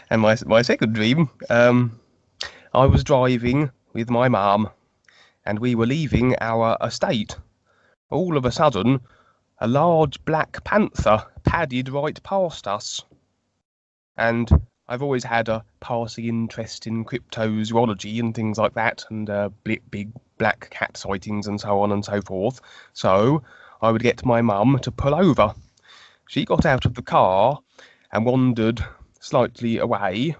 And my second dream, I was driving with my mum, and we were leaving our estate. All of a sudden, a large black panther padded right past us. And I've always had a passing interest in cryptozoology and things like that, and big black cat sightings and so on and so forth. So I would get my mum to pull over. She got out of the car and wandered slightly away,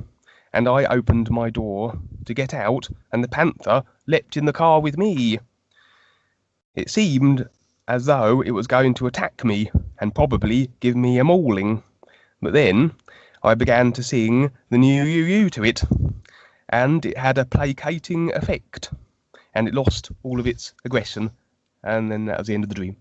and I opened my door to get out, and the panther leapt in the car with me. It seemed as though it was going to attack me and probably give me a mauling. But then I began to sing the new you to it, and it had a placating effect, and it lost all of its aggression, and then that was the end of the dream.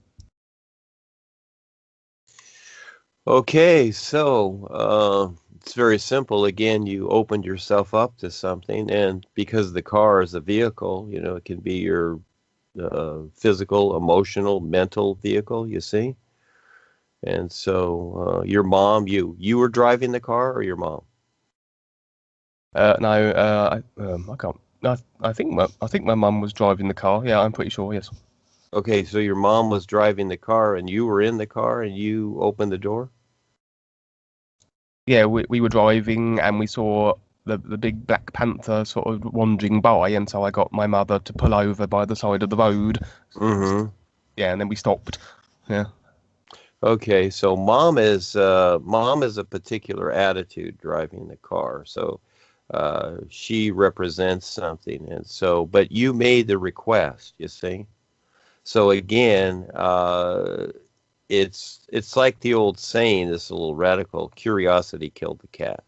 Okay, so it's very simple. Again, you opened yourself up to something, and because the car is a vehicle, you know, it can be your physical, emotional, mental vehicle, you see. And so your mom, you were driving the car, or your mom? No, I can't. I think my mum was driving the car. Yeah, I'm pretty sure. Yes. Okay, so your mom was driving the car, and you were in the car, and you opened the door? Yeah, we were driving, and we saw the big black panther sort of wandering by, and so I got my mother to pull over by the side of the road. Mm-hmm. Yeah, and then we stopped. Yeah. Okay, so mom is a particular attitude driving the car. So she represents something, and so, but you made the request, you see. So again, it's like the old saying, this is a little radical, curiosity killed the cat.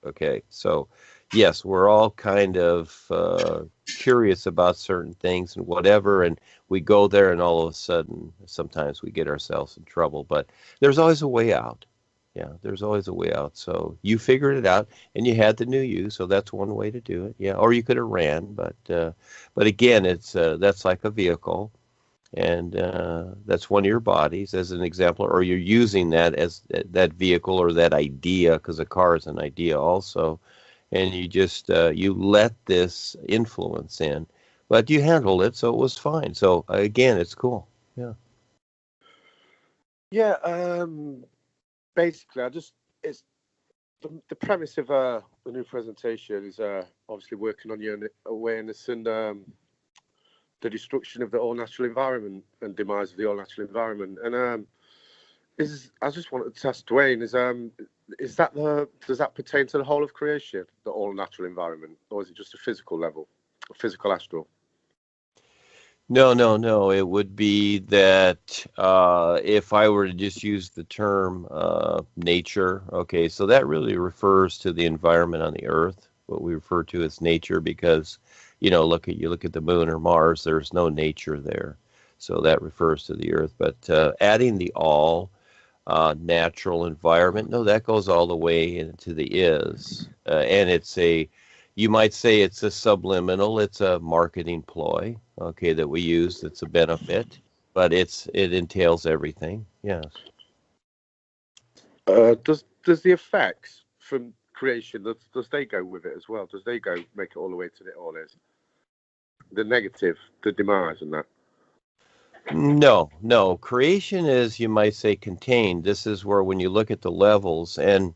Okay, so yes, we're all kind of curious about certain things and whatever, and we go there, and all of a sudden, sometimes we get ourselves in trouble. But there's always a way out. Yeah, there's always a way out. So you figured it out, and you had the new you. So that's one way to do it. Yeah, or you could have ran, but again, it's that's like a vehicle, and that's one of your bodies as an example, or you're using that as that vehicle or that idea, because a car is an idea also, and you just you let this influence in, but you handled it, so it was fine. So again, it's cool. Yeah. Yeah. Basically, it's the premise of the new presentation is obviously working on your awareness and the destruction of the all-natural environment and demise of the all-natural environment. And I just wanted to ask Duane, does that pertain to the whole of creation, the all-natural environment, or is it just a physical level, a physical astral? No. It would be that if I were to just use the term nature, okay, so that really refers to the environment on the Earth, what we refer to as nature, because you look at the moon or Mars, there's no nature there, so that refers to the Earth. But adding the all natural environment, no, that goes all the way into the is, and you might say it's a subliminal, it's a marketing ploy, okay, that we use. That's a benefit, but it entails everything. Yes. Does the effects from creation, does they go with it as well? Does they go make it all the way to the all is? The negative, the demise and that? No. Creation is, you might say, contained. This is where, when you look at the levels, and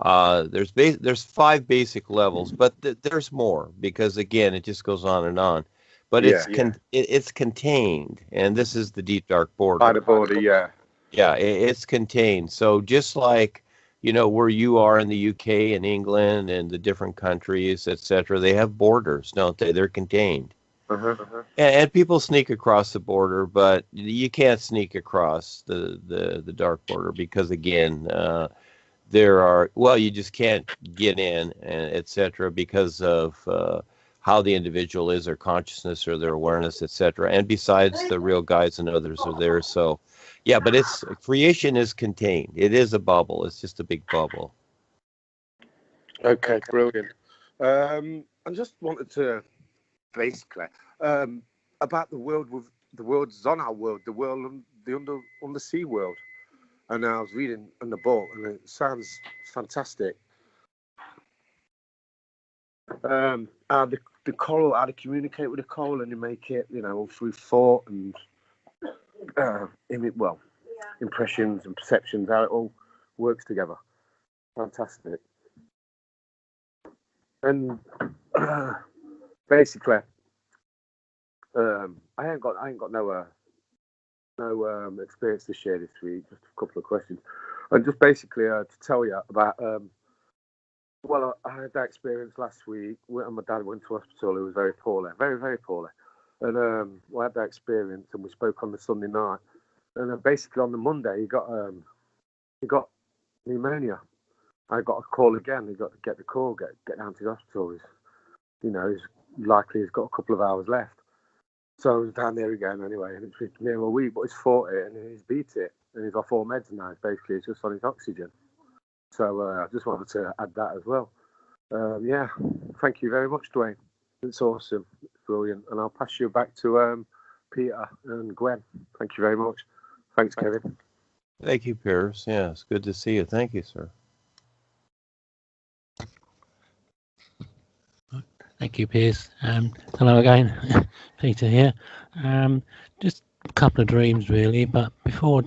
there's 5 basic levels, but there's more, because again, it just goes on and on. But it's contained, and this is the deep dark border. By the border, yeah. Yeah, it's contained. So just like where you are in the UK and England and the different countries, etc., they have borders, don't they? They're contained. And people sneak across the border, but you can't sneak across the dark border, because again, you just can't get in, etc., because of how the individual is, their consciousness or their awareness, etc. And besides, the real guides and others are there. So yeah, but creation is contained. It is a bubble. It's just a big bubble. Okay, brilliant. I just wanted to basically about the world with the world's on our world, the world on the undersea world. And I was reading in the book, and it sounds fantastic. How the coral, how to communicate with the coral, and you make it, all through thought and impressions and perceptions, how it all works together. Fantastic. And basically, I ain't got no experience to share this week. Just a couple of questions, and just basically to tell you about. Well, I had that experience last week when my dad went to hospital. He was very poorly, very, very poorly. And I had that experience, and we spoke on the Sunday night. And basically on the Monday, he got pneumonia. I got a call again. He got to get the call, get down to the hospital. He's likely he's got a couple of hours left. So I was down there again anyway, and it's been near a week, but he's fought it and he's beat it, and he's off all meds now. Basically, it's just on his oxygen. So I just wanted to add that as well. Yeah, thank you very much, Duane. It's awesome. It's brilliant. And I'll pass you back to Peter and Gwen. Thank you very much. Thanks, Kevin. Thank you, Pearce. Yeah, it's good to see you. Thank you, sir. Thank you, Pearce. Hello again, Peter here. Just a couple of dreams, really, but before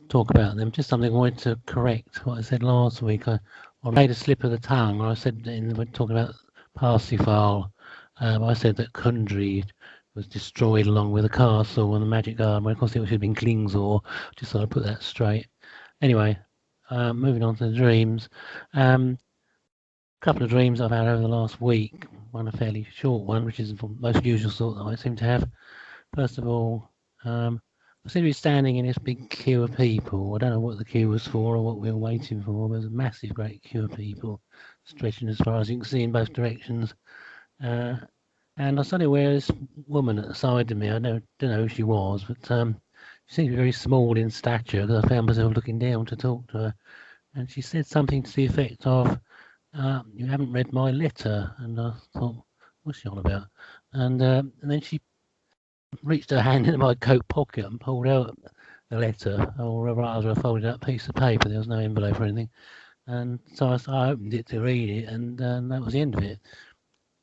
talk about them, just something I wanted to correct what I said last week. I made a slip of the tongue when I said when talking about Parsifal. I said that Kundry was destroyed along with the castle and the magic garden. Well, of course, it should have been Klingsor. Just thought I'd put that straight. Anyway, moving on to the dreams. Couple of dreams I've had over the last week. One a fairly short one, which is the most usual sort that I seem to have. First of all, I seem to be standing in this big queue of people. I don't know what the queue was for or what we were waiting for. There's a massive, great queue of people stretching as far as you can see in both directions. And I suddenly aware this woman at the side of me. I don't know who she was, but she seemed to be very small in stature because I found myself looking down to talk to her. And she said something to the effect of, "You haven't read my letter." And I thought, what's she on about? And then she reached her hand into my coat pocket and pulled out the letter, or rather a folded up piece of paper. There was no envelope or anything. And so I opened it to read it, and that was the end of it.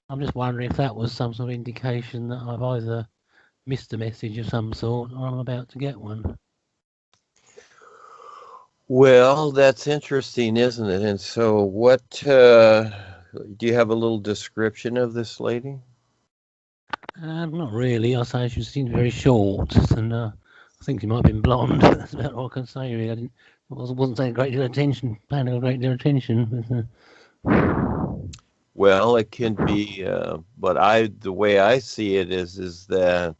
I'm just wondering if that was some sort of indication that I've either missed a message of some sort or I'm about to get one. Well, that's interesting, isn't it? And so what, do you have a little description of this lady? Not really. I say she seemed very short, and I think she might have been blonde. That's about all I can say, really. I wasn't paying a great deal of attention, Well, it can be, but the way I see it is that,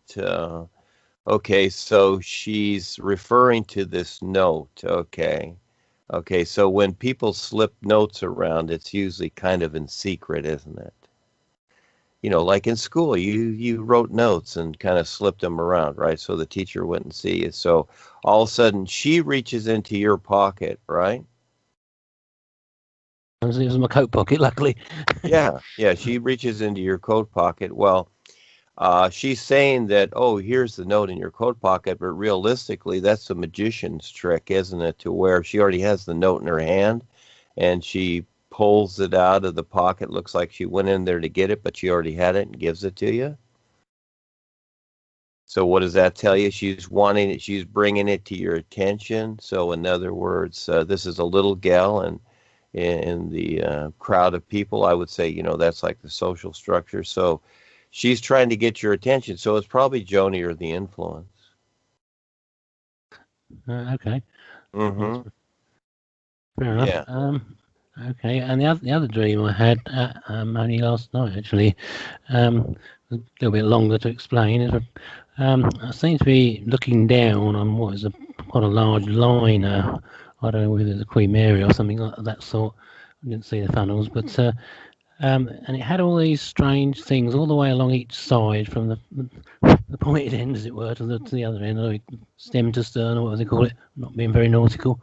okay, so she's referring to this note, okay, so when people slip notes around, it's usually kind of in secret, isn't it? Like in school, you wrote notes and kind of slipped them around, right? So the teacher wouldn't see you. So all of a sudden, she reaches into your pocket, right? It was in my coat pocket, luckily. Yeah, she reaches into your coat pocket. Well, she's saying that, oh, here's the note in your coat pocket, but realistically, that's a magician's trick, isn't it? To where she already has the note in her hand, and she pulls it out of the pocket. Looks like she went in there to get it, but she already had it and gives it to you. So what does that tell you? She's wanting it. She's bringing it to your attention. So in other words, this is a little gal, and in the crowd of people, I would say, that's like the social structure. So she's trying to get your attention. So it's probably Joni or the influence. Okay. Mm-hmm. Fair enough. Yeah. Okay, and the other dream I had only last night, actually, a little bit longer to explain, is I seem to be looking down on what is quite a large liner. I don't know whether it's a Queen Mary or something like that sort. I didn't see the funnels, but and it had all these strange things all the way along each side, from the pointed end, as it were, to the other end, like stem to stern, or what do they call it? Not being very nautical.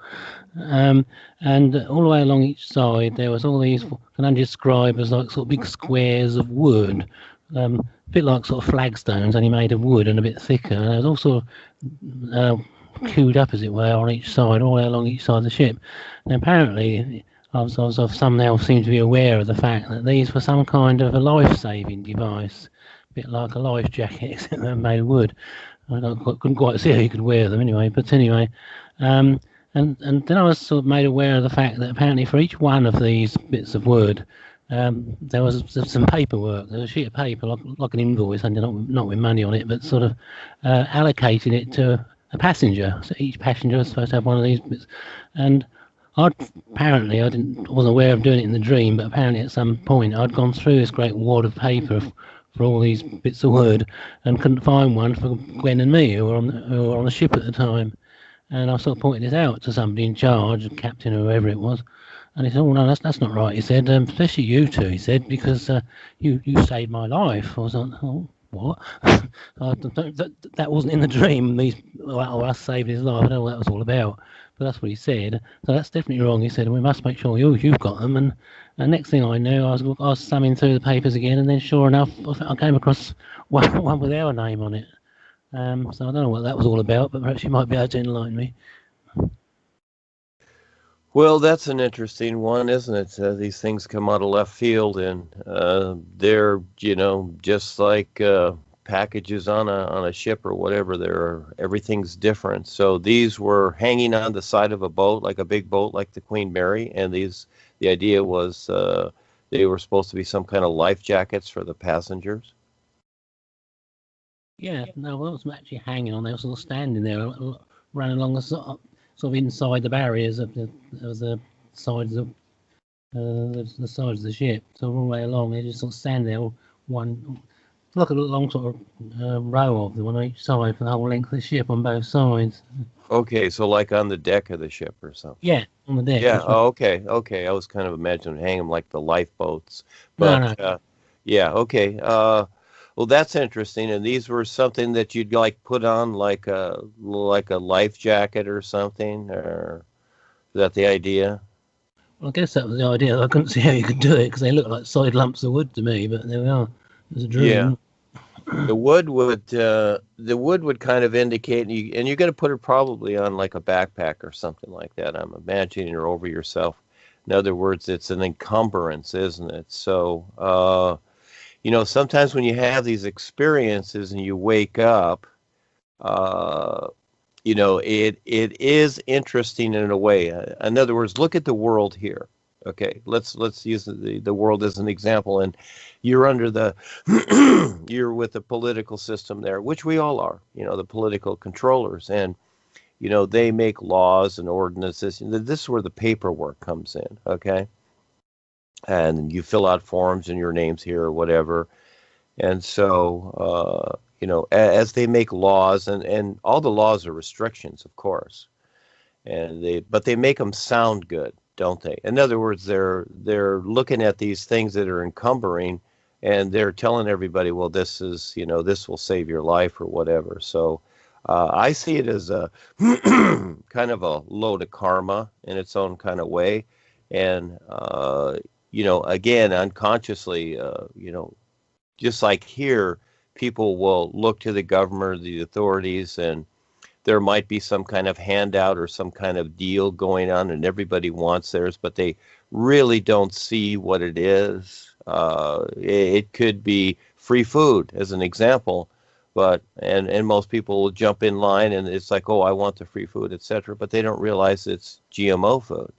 And all the way along each side, there was all these, can I describe as like sort of big squares of wood, a bit like sort of flagstones, only made of wood and a bit thicker. And there was also queued up, as it were, on each side, all the way along each side of the ship. And apparently, I've somehow seemed to be aware of the fact that these were some kind of a life-saving device, a bit like a life jacket, except they're made of wood. Couldn't quite see how you could wear them anyway, but anyway. And then I was sort of made aware of the fact that apparently for each one of these bits of wood, there was some paperwork. There was a sheet of paper, like an invoice, and not with money on it, but sort of allocating it to a passenger. So each passenger was supposed to have one of these bits. And apparently I wasn't aware of doing it in the dream, but apparently at some point I'd gone through this great wad of paper for all these bits of wood and couldn't find one for Gwen and me, who were on the ship at the time. And I sort of pointed this out to somebody in charge, a captain or whoever it was. And he said, "Oh no, that's not right." He said, "Especially you two," he said, "because you saved my life." I was like, "Oh, what?" that wasn't in the dream. Us saving his life. I don't know what that was all about, but that's what he said. So that's definitely wrong. He said, "We must make sure you've got them." And next thing I knew, I was thumbing through the papers again, and then sure enough, I came across one with our name on it. So I don't know what that was all about, but perhaps you might be able to enlighten me. Well, that's an interesting one, isn't it? These things come out of left field, and they're, just like packages on a ship or whatever. Everything's different. So these were hanging on the side of a boat, like a big boat, like the Queen Mary, and the idea was they were supposed to be some kind of life jackets for the passengers. Yeah, no, I wasn't actually hanging on. They were sort of standing there, running along the sort of inside the barriers of the sides of the sides of the ship. So all the way along, they just sort of stand there, like a long sort of row of them on each side for the whole length of the ship on both sides. Okay, so like on the deck of the ship or something. Yeah, on the deck. Yeah. Oh, okay. I was kind of imagining hang them like the lifeboats. But no. Yeah. Okay. Well, that's interesting. And these were something that you'd like put on like a life jacket or something, or is that the idea? Well, I guess that was the idea. I couldn't see how you could do it because they look like solid lumps of wood to me. But there we are. It was a dream. Yeah. The wood would kind of indicate, and you're going to put it probably on like a backpack or something like that. I'm imagining, or over yourself. In other words, it's an encumbrance, isn't it? So, sometimes when you have these experiences and you wake up, it is interesting in a way. In other words, look at the world here. Okay, let's use the world as an example, and you're under you're with the political system there, which we all are. The political controllers, and they make laws and ordinances. This is where the paperwork comes in. Okay. And you fill out forms and your name's here or whatever. And so, as they make laws, and all the laws are restrictions, of course, but they make them sound good, don't they? In other words, they're looking at these things that are encumbering, and they're telling everybody, well, this is, this will save your life or whatever. So I see it as a kind of a load of karma in its own kind of way. And, again, unconsciously, just like here, people will look to the government, the authorities, and there might be some kind of handout or some kind of deal going on, and everybody wants theirs, but they really don't see what it is. It could be free food, as an example, but and most people will jump in line, and it's like, oh, I want the free food, etc., but they don't realize it's GMO food.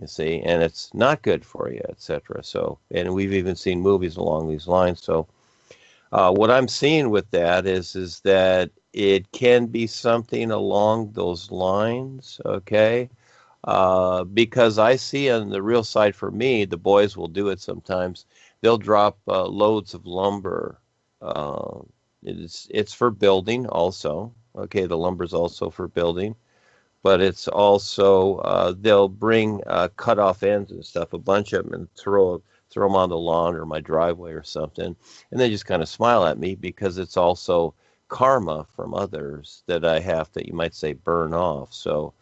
You see, and it's not good for you, etc. So, and we've even seen movies along these lines. So, what I'm seeing with that is that it can be something along those lines, okay? Because I see on the real side for me, the boys will do it sometimes. They'll drop loads of lumber. It's for building also. Okay, the lumber's also for building. But it's also, they'll bring cut off ends and stuff, a bunch of them, and throw them on the lawn or my driveway or something. And they just kind of smile at me because it's also karma from others that I have to, you might say, burn off. So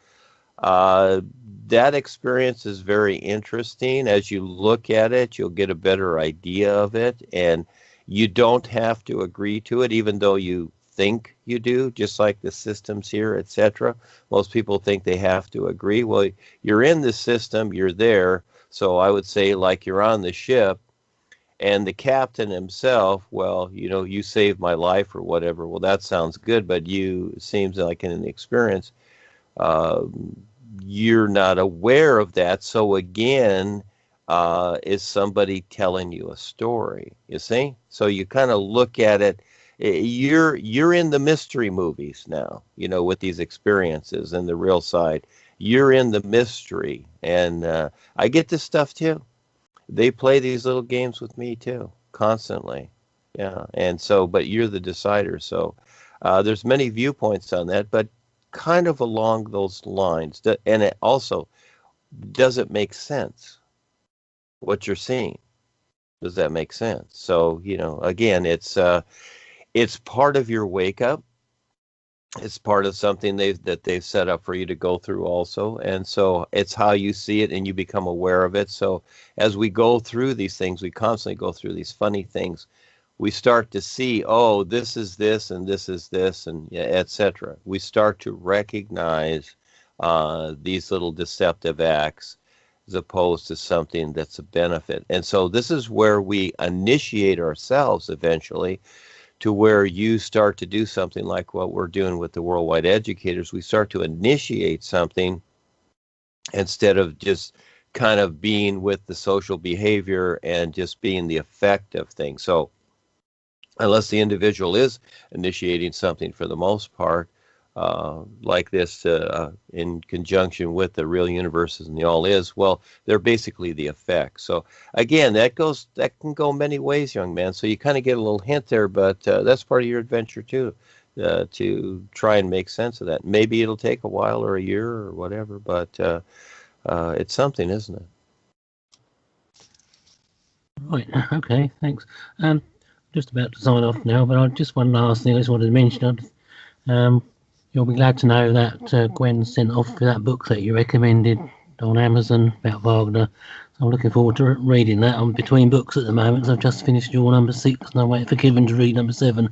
that experience is very interesting. As you look at it, you'll get a better idea of it. And you don't have to agree to it, even though you think you do, just like the systems here, etc. Most people think they have to agree. Well, you're in the system, you're there, So I would say, like, you're on the ship, and the captain himself, well, you saved my life or whatever. Well, that sounds good, but seems like in the experience, uh, you're not aware of that. So again, is somebody telling you a story? You see? So you kind of look at it. You're in the mystery movies now, with these experiences and the real side. You're in the mystery, and I get this stuff too. They play these little games with me too, constantly. Yeah, and so, but you're the decider. So there's many viewpoints on that, but kind of along those lines. And it also, does it make sense what you're seeing? Does that make sense? So, again, it's part of your wake up. It's part of something that they've set up for you to go through also. And so it's how you see it and you become aware of it. So as we go through these things, we constantly go through these funny things. We start to see, oh, this is this and this is this, and etc. We start to recognize these little deceptive acts as opposed to something that's a benefit. And so this is where we initiate ourselves eventually, to where you start to do something like what we're doing with the Worldwide Educators. We start to initiate something instead of just kind of being with the social behavior and just being the effect of things. So unless the individual is initiating something for the most part, like this in conjunction with the real universes and the all is, well, they're basically the effect. So again, that can go many ways, young man. So you kind of get a little hint there, but that's part of your adventure too, to try and make sense of that. Maybe it'll take a while or a year or whatever, but it's something, isn't it? Right. Okay. Thanks. Just about to sign off now, but just one last thing I just wanted to mention. You'll be glad to know that Gwen sent off that book that you recommended on Amazon about Wagner. So I'm looking forward to reading that. I'm between books at the moment, so I've just finished your number 6 and I'm waiting for Kevin to read number 7.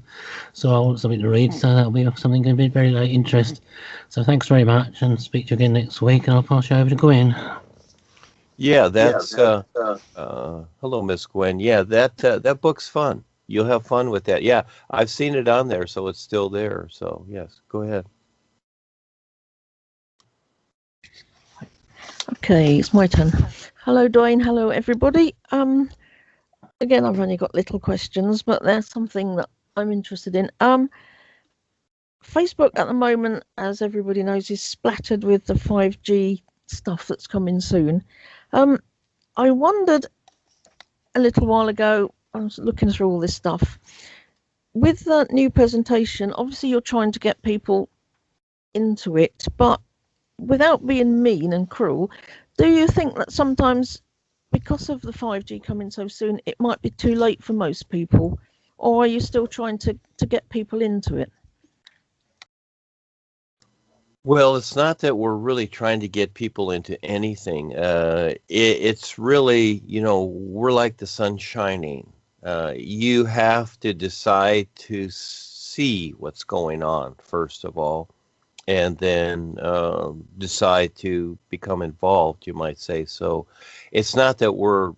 So I want something to read, so that'll be something going to be of very great interest. So thanks very much, and speak to you again next week, and I'll pass you over to Gwen. Yeah, that's hello, Miss Gwen. Yeah, that book's fun. You'll have fun with that. Yeah, I've seen it on there, so it's still there. So, yes, go ahead. Okay, it's my turn. Hello, Duane. Hello, everybody. Again, I've only got little questions, but there's something that I'm interested in. Facebook at the moment, as everybody knows, is splattered with the 5G stuff that's coming soon. I wondered a little while ago, I was looking through all this stuff. With the new presentation, obviously you're trying to get people into it, but without being mean and cruel, do you think that sometimes, because of the 5G coming so soon, it might be too late for most people? Or are you still trying to get people into it? Well, it's not that we're really trying to get people into anything. It's really, we're like the sun shining. You have to decide to see what's going on, first of all, and then decide to become involved, you might say. So it's not that we're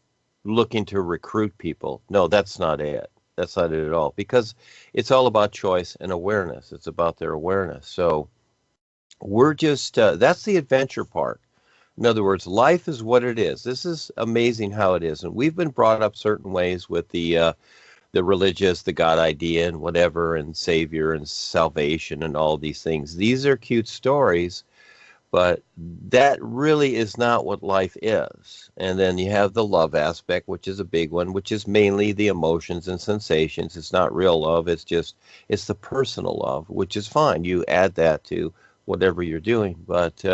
looking to recruit people. No, that's not it. That's not it at all, because it's all about choice and awareness. It's about their awareness. So we're just, that's the adventure part. In other words, life is what it is. This is amazing how it is. And we've been brought up certain ways with the religious, the God idea and whatever, and Savior and salvation and all these things. These are cute stories, but that really is not what life is. And then you have the love aspect, which is a big one, which is mainly the emotions and sensations. It's not real love. It's the personal love, which is fine. You add that to whatever you're doing. But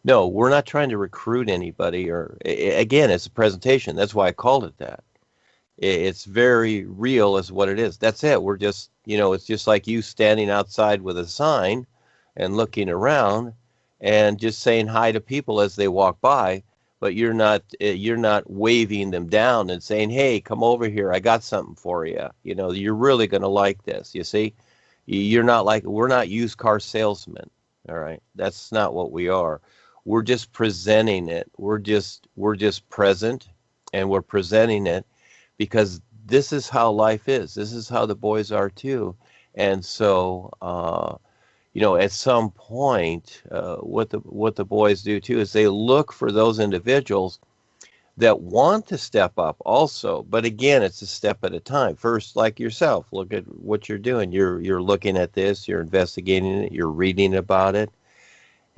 no, we're not trying to recruit anybody. Or again, it's a presentation. That's why I called it that. It's very real as what it is. That's it. We're just, it's just like you standing outside with a sign and looking around and just saying hi to people as they walk by, but you're not waving them down and saying, hey, come over here, I got something for you. You're really going to like this. You see, we're not used car salesmen. All right. That's not what we are. we're just presenting it. We're just present, and we're presenting it because this is how life is. This is how the boys are too. And so, at some point, what the boys do too is they look for those individuals that want to step up also. But again, it's a step at a time. First, like yourself, look at what you're doing. You're looking at this, you're investigating it, you're reading about it.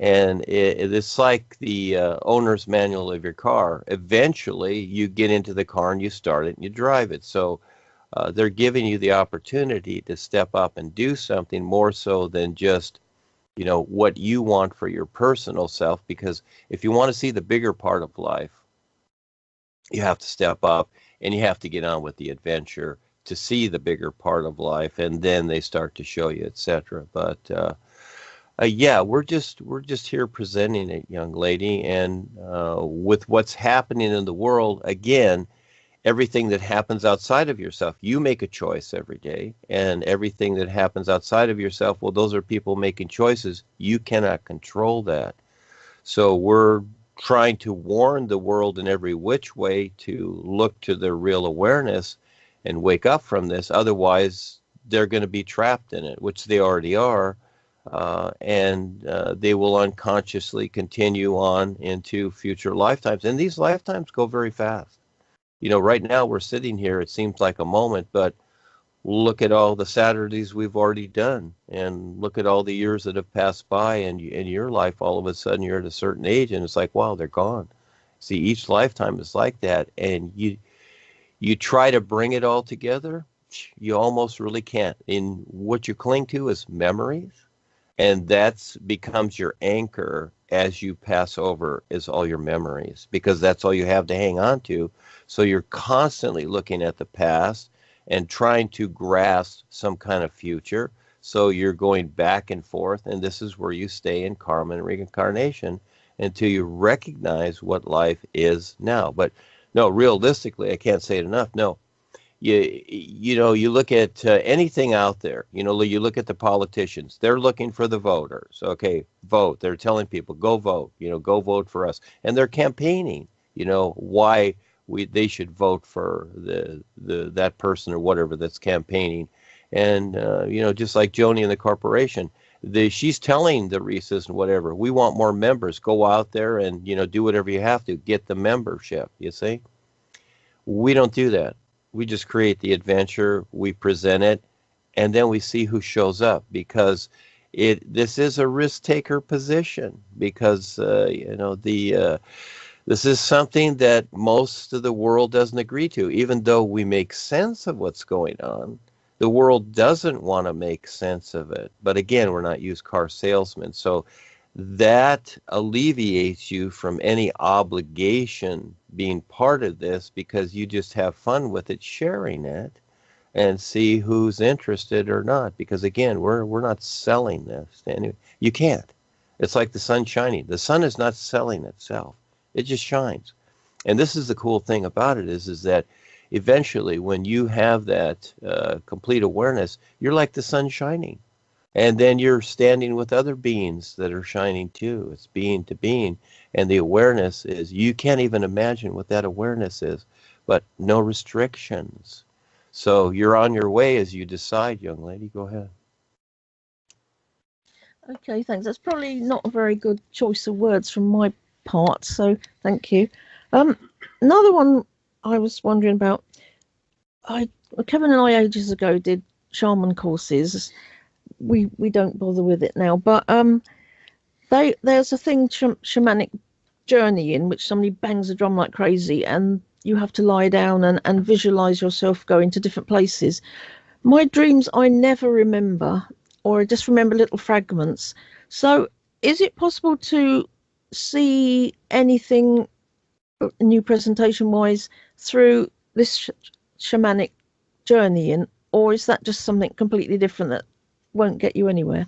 And it's like the owner's manual of your car. Eventually, you get into the car and you start it and you drive it. So they're giving you the opportunity to step up and do something more so than just, what you want for your personal self. Because if you want to see the bigger part of life, you have to step up and you have to get on with the adventure to see the bigger part of life, and then they start to show you, etc. But yeah, we're just here presenting it, young lady, and with what's happening in the world, again, everything that happens outside of yourself, you make a choice every day, and everything that happens outside of yourself, well, those are people making choices. You cannot control that. So we're trying to warn the world in every which way to look to their real awareness and wake up from this. Otherwise, they're going to be trapped in it, which they already are, and they will unconsciously continue on into future lifetimes. And these lifetimes go very fast. Right now we're sitting here, it seems like a moment, but look at all the Saturdays we've already done, and look at all the years that have passed by, and in your life, all of a sudden you're at a certain age, and it's like, wow, they're gone. See, each lifetime is like that, and you try to bring it all together, you almost really can't. And what you cling to is memories, and that becomes your anchor as you pass over, is all your memories, because that's all you have to hang on to. So you're constantly looking at the past and trying to grasp some kind of future. So you're going back and forth, and this is where you stay in karma and reincarnation until you recognize what life is now. But no, realistically, I can't say it enough. No, you look at anything out there. You look at the politicians. They're looking for the voters. Okay, vote. They're telling people, go vote. Go vote for us, and they're campaigning. Why they should vote for that person or whatever that's campaigning. And just like Joni and the corporation, she's telling the Reeses and whatever, we want more members. Go out there and do whatever you have to get the membership. You see, we don't do that. We just create the adventure, we present it, and then we see who shows up, because this is a risk taker position, because this is something that most of the world doesn't agree to. Even though we make sense of what's going on, the world doesn't want to make sense of it. But again, we're not used car salesmen. So that alleviates you from any obligation being part of this, because you just have fun with it, sharing it, and see who's interested or not. Because again, we're not selling this to anyone. You can't. It's like the sun shining. The sun is not selling itself. It just shines. And this is the cool thing about it is that eventually when you have that complete awareness, you're like the sun shining. And then you're standing with other beings that are shining too. It's being to being. And the awareness is, you can't even imagine what that awareness is, but no restrictions. So you're on your way as you decide, young lady. Go ahead. Okay, thanks. That's probably not a very good choice of words from my part, so thank you. Another one I was wondering about, Kevin and I ages ago did shaman courses. We don't bother with it now, but there's a thing, shamanic journey, in which somebody bangs a drum like crazy, and you have to lie down and visualize yourself going to different places. My dreams I never remember, or I just remember little fragments. So is it possible to see anything new presentation wise through this shamanic journey, or is that just something completely different that won't get you anywhere?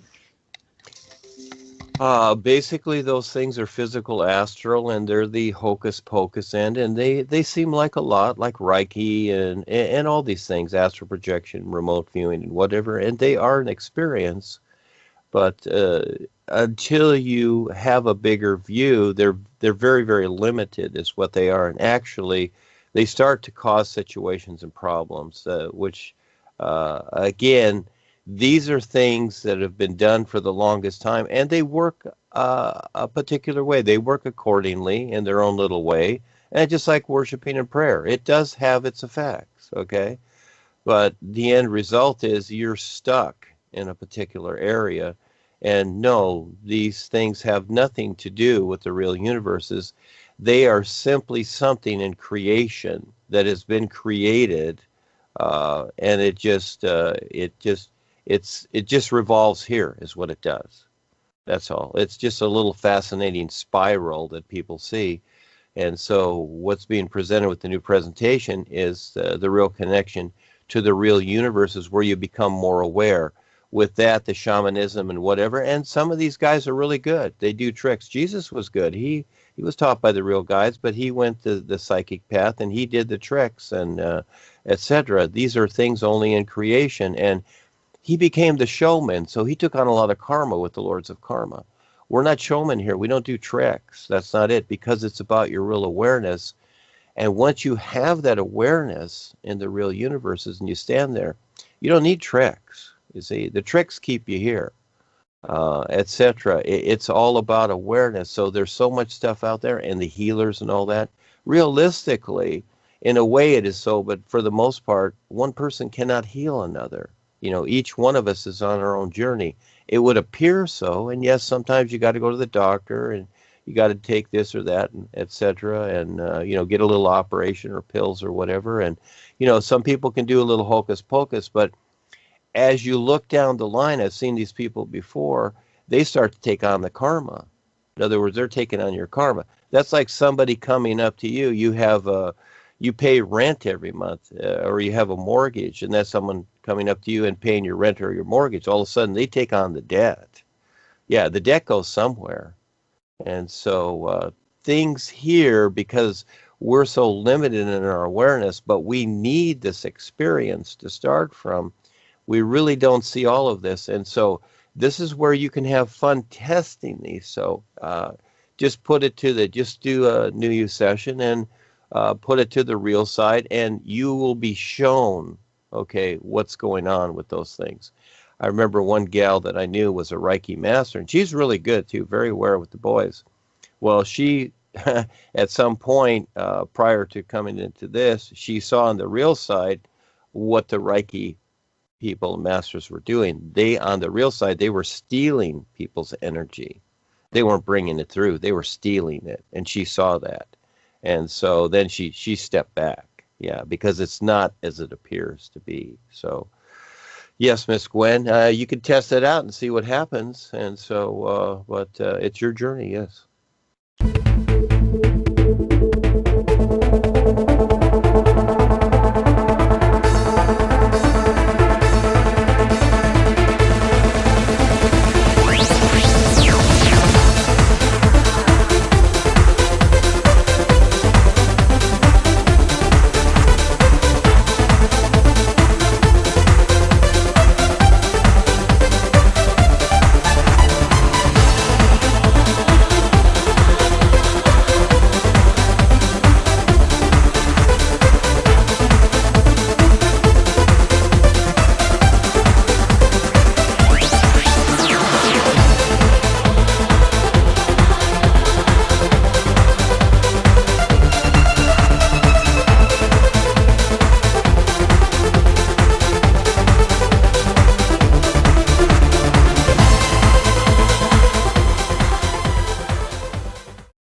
Basically those things are physical astral, and they're the hocus pocus end, and they seem like a lot like Reiki and all these things, astral projection, remote viewing, and whatever, and they are an experience. But until you have a bigger view, they're very, very limited is what they are. And actually, they start to cause situations and problems, which, again, these are things that have been done for the longest time, and they work a particular way. They work accordingly in their own little way. And just like worshiping and prayer, it does have its effects, okay? But the end result is you're stuck in a particular area. And no, these things have nothing to do with the real universes. They are simply something in creation that has been created, and it just revolves here, is what it does. That's all. It's just a little fascinating spiral that people see. And so what's being presented with the new presentation is the real connection to the real universes where you become more aware. With that, the shamanism and whatever, and some of these guys are really good. They do tricks. Jesus was good. He was taught by the real guys, but he went the psychic path and he did the tricks and etc. These are things only in creation, and he became the showman, so he took on a lot of karma with the lords of karma. We're not showmen here. We don't do tricks. That's not it, because it's about your real awareness. And once you have that awareness in the real universes and you stand there, you don't need tricks. You see, the tricks keep you here, etc. It's all about awareness. So there's so much stuff out there, and the healers and all that. Realistically, in a way it is so, but for the most part, one person cannot heal another. You know, each one of us is on our own journey. It would appear so, and yes, sometimes you got to go to the doctor, and you got to take this or that, and etc. And you know, get a little operation or pills or whatever. And you know, some people can do a little hocus pocus, but as you look down the line, I've seen these people before, they start to take on the karma. In other words, they're taking on your karma. That's like somebody coming up to you. You pay rent every month, or you have a mortgage, and that's someone coming up to you and paying your rent or your mortgage. All of a sudden, they take on the debt. Yeah, the debt goes somewhere. And so things here, because we're so limited in our awareness, but we need this experience to start from. We really don't see all of this. And so this is where you can have fun testing these. So just just do a New Year session and put it to the real side, and you will be shown, okay, what's going on with those things. I remember one gal that I knew was a Reiki master, and she's really good too, very aware with the boys. Well, she, at some point prior to coming into this, she saw on the real side what the Reiki people and masters were doing. They, on the real side, they were stealing people's energy. They weren't bringing it through. They were stealing it, and she saw that. And so then she stepped back, yeah, because it's not as it appears to be. So, yes, Miss Gwen, you can test it out and see what happens. And so, but it's your journey, yes.